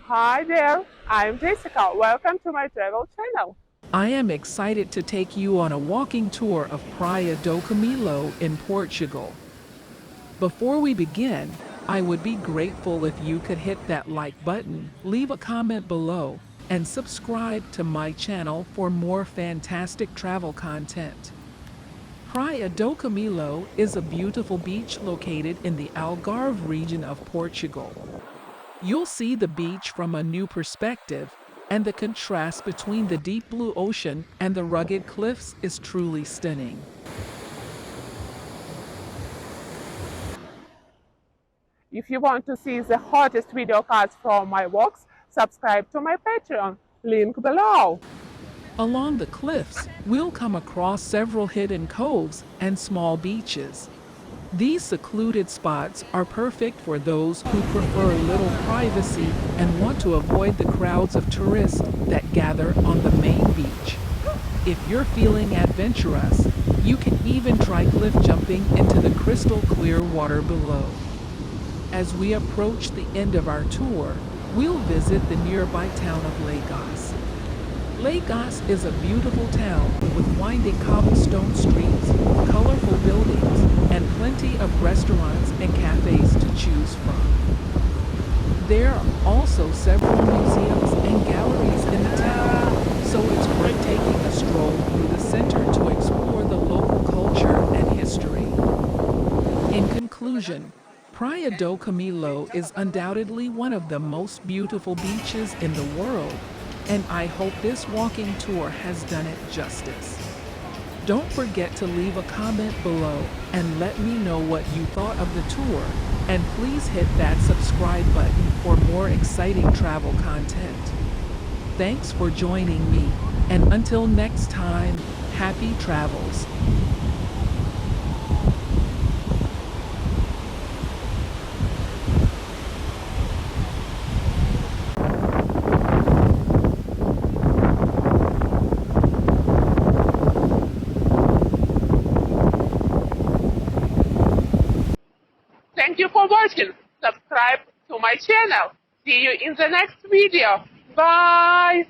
Hi there, I'm Jessica. Welcome to my travel channel. I am excited to take you on a walking tour of Praia do Camilo in Portugal. Before we begin, I would be grateful if you could hit that like button, leave a comment below, and subscribe to my channel for more fantastic travel content. Praia do Camilo is a beautiful beach located in the Algarve region of Portugal. You'll see the beach from a new perspective, and the contrast between the deep blue ocean and the rugged cliffs is truly stunning. If you want to see the hottest video cards from my walks, subscribe to my Patreon, link below. Along the cliffs, we'll come across several hidden coves and small beaches. These secluded spots are perfect for those who prefer a little privacy and want to avoid the crowds of tourists that gather on the main beach. If you're feeling adventurous, you can even try cliff jumping into the crystal clear water below. As we approach the end of our tour, we'll visit the nearby town of Lagos. Lagos is a beautiful town with winding cobblestone streets, colorful buildings, and plenty of restaurants and cafes to choose from. There are also several museums and galleries in the town, so it's worth taking a stroll through the center to explore the local culture and history. In conclusion, Praia do Camilo is undoubtedly one of the most beautiful beaches in the world, and I hope this walking tour has done it justice. Don't forget to leave a comment below and let me know what you thought of the tour, and please hit that subscribe button for more exciting travel content. Thanks for joining me, and until next time, happy travels. Thank you for watching. Subscribe to my channel. See you in the next video. Bye!